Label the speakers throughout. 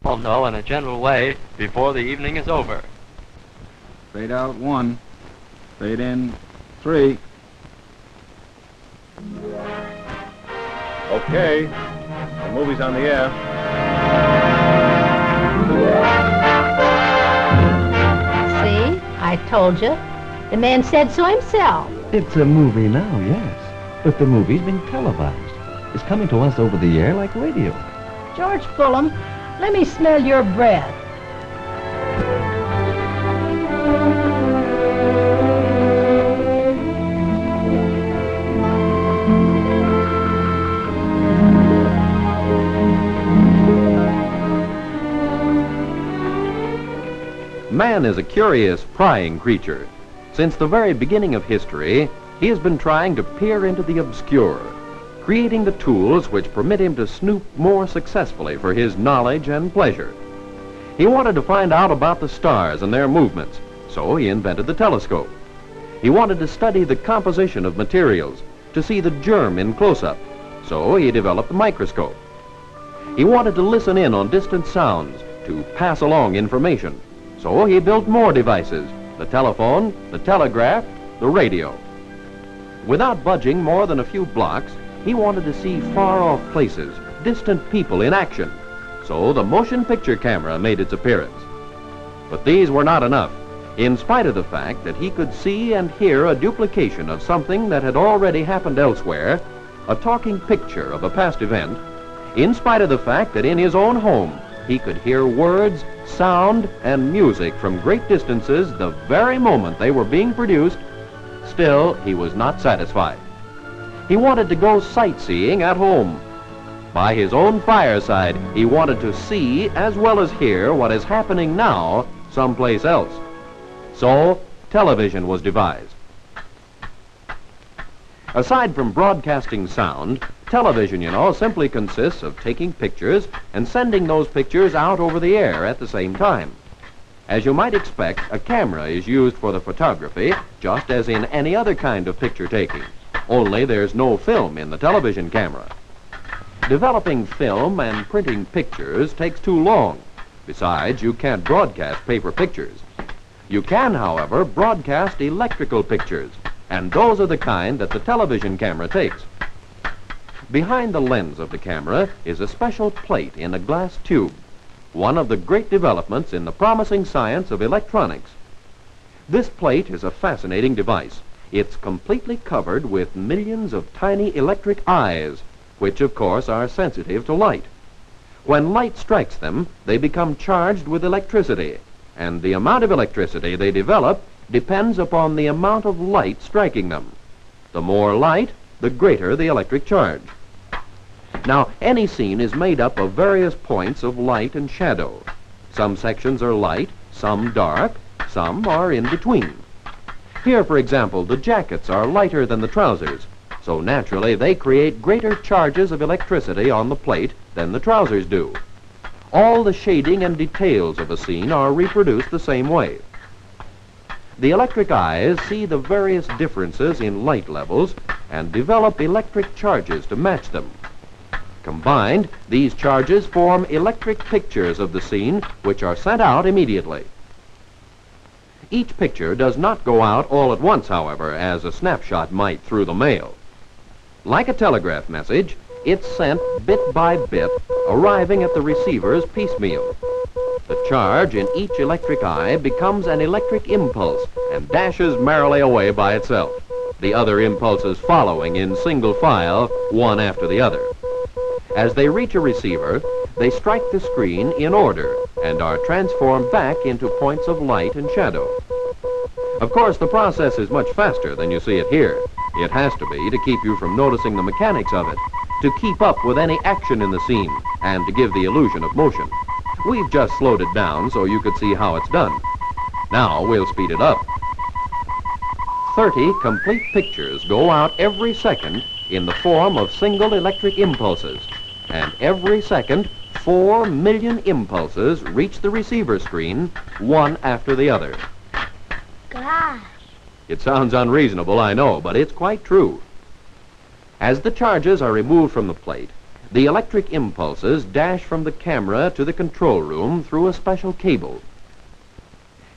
Speaker 1: telephone, though, in a general way before the evening is over.
Speaker 2: Fade out 1. Fade in 3.
Speaker 3: Okay. The movie's on the air.
Speaker 4: See? I told you. The man said so himself.
Speaker 5: It's a movie now, yes. But the movie's been televised. It's coming to us over the air like radio.
Speaker 4: George Fulham, let me smell your breath.
Speaker 6: Man is a curious, prying creature. Since the very beginning of history, he has been trying to peer into the obscure, creating the tools which permit him to snoop more successfully for his knowledge and pleasure. He wanted to find out about the stars and their movements, so he invented the telescope. He wanted to study the composition of materials, to see the germ in close-up, so he developed the microscope. He wanted to listen in on distant sounds, to pass along information, so he built more devices: the telephone, the telegraph, the radio. Without budging more than a few blocks, he wanted to see far-off places, distant people in action, so the motion picture camera made its appearance. But these were not enough. In spite of the fact that he could see and hear a duplication of something that had already happened elsewhere, a talking picture of a past event, in spite of the fact that in his own home he could hear words, sound, and music from great distances the very moment they were being produced, still he was not satisfied. He wanted to go sightseeing at home. By his own fireside, he wanted to see as well as hear what is happening now someplace else. So, television was devised. Aside from broadcasting sound, television, you know, simply consists of taking pictures and sending those pictures out over the air at the same time. As you might expect, a camera is used for the photography, just as in any other kind of picture taking. Only there's no film in the television camera. Developing film and printing pictures takes too long. Besides, you can't broadcast paper pictures. You can, however, broadcast electrical pictures, and those are the kind that the television camera takes. Behind the lens of the camera is a special plate in a glass tube, one of the great developments in the promising science of electronics. This plate is a fascinating device. It's completely covered with millions of tiny electric eyes, which of course are sensitive to light. When light strikes them, they become charged with electricity, and the amount of electricity they develop depends upon the amount of light striking them. The more light, the greater the electric charge. Now, any scene is made up of various points of light and shadow. Some sections are light, some dark, some are in between. Here, for example, the jackets are lighter than the trousers, so naturally they create greater charges of electricity on the plate than the trousers do. All the shading and details of a scene are reproduced the same way. The electric eyes see the various differences in light levels and develop electric charges to match them. Combined, these charges form electric pictures of the scene, which are sent out immediately. Each picture does not go out all at once, however, as a snapshot might through the mail. Like a telegraph message, it's sent bit by bit, arriving at the receivers piecemeal. The charge in each electric eye becomes an electric impulse and dashes merrily away by itself, the other impulses following in single file, one after the other. As they reach a receiver, they strike the screen in order and are transformed back into points of light and shadow. Of course, the process is much faster than you see it here. It has to be to keep you from noticing the mechanics of it, to keep up with any action in the scene, and to give the illusion of motion. We've just slowed it down so you could see how it's done. Now we'll speed it up. 30 complete pictures go out every second in the form of single electric impulses, and every second 4 million impulses reach the receiver screen, one after the other.
Speaker 4: Gosh.
Speaker 6: It sounds unreasonable, I know, but it's quite true. As the charges are removed from the plate, The electric impulses dash from the camera to the control room through a special cable.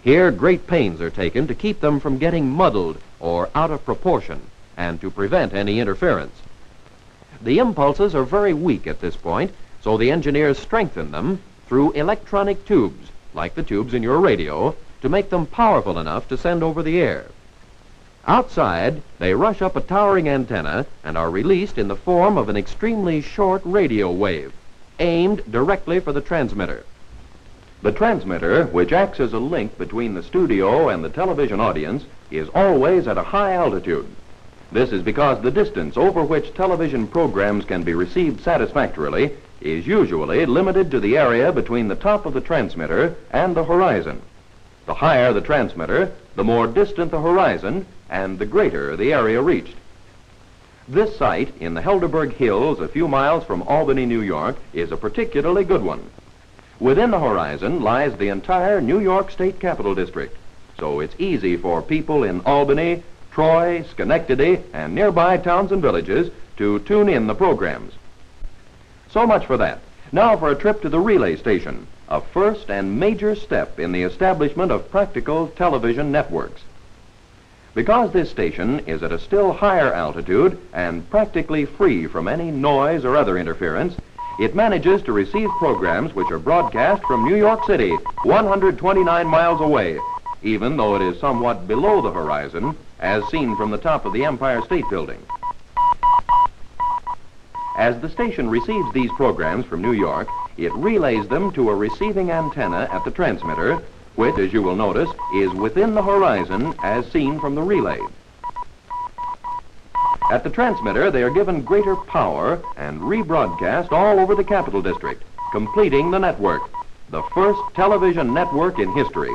Speaker 6: Here, great pains are taken to keep them from getting muddled or out of proportion and to prevent any interference. The impulses are very weak at this point, so the engineers strengthen them through electronic tubes, like the tubes in your radio, to make them powerful enough to send over the air. Outside, they rush up a towering antenna and are released in the form of an extremely short radio wave, aimed directly for the transmitter. The transmitter, which acts as a link between the studio and the television audience, is always at a high altitude. This is because the distance over which television programs can be received satisfactorily is usually limited to the area between the top of the transmitter and the horizon. The higher the transmitter, the more distant the horizon, and the greater the area reached. This site in the Helderberg Hills, a few miles from Albany, New York, is a particularly good one. Within the horizon lies the entire New York State Capitol District, so it's easy for people in Albany, Troy, Schenectady, and nearby towns and villages to tune in the programs. So much for that. Now for a trip to the relay station, a first and major step in the establishment of practical television networks. Because this station is at a still higher altitude and practically free from any noise or other interference, it manages to receive programs which are broadcast from New York City, 129 miles away, even though it is somewhat below the horizon, as seen from the top of the Empire State Building. As the station receives these programs from New York, it relays them to a receiving antenna at the transmitter, which, as you will notice, is within the horizon as seen from the relay. At the transmitter, they are given greater power and rebroadcast all over the Capital District, completing the network, the first television network in history.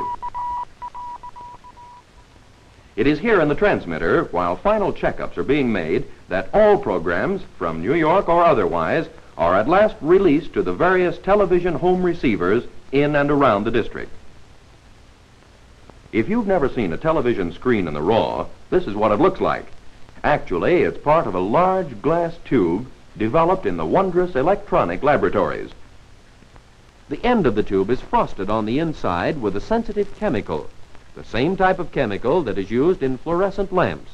Speaker 6: It is here in the transmitter, while final checkups are being made, that all programs, from New York or otherwise, are at last released to the various television home receivers in and around the district. If you've never seen a television screen in the raw, this is what it looks like. Actually, it's part of a large glass tube developed in the wondrous electronic laboratories. The end of the tube is frosted on the inside with a sensitive chemical, the same type of chemical that is used in fluorescent lamps.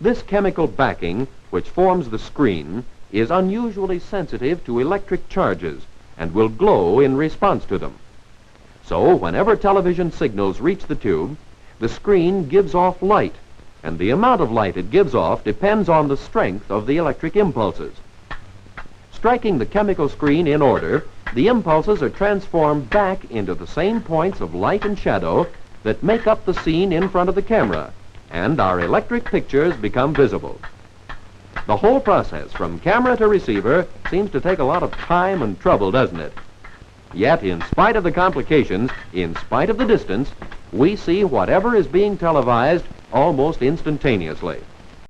Speaker 6: This chemical backing, which forms the screen, is unusually sensitive to electric charges and will glow in response to them. So, whenever television signals reach the tube, the screen gives off light, and the amount of light it gives off depends on the strength of the electric impulses. Striking the chemical screen in order, the impulses are transformed back into the same points of light and shadow that make up the scene in front of the camera, and our electric pictures become visible. The whole process, from camera to receiver, seems to take a lot of time and trouble, doesn't it? Yet, in spite of the complications, in spite of the distance, we see whatever is being televised almost instantaneously.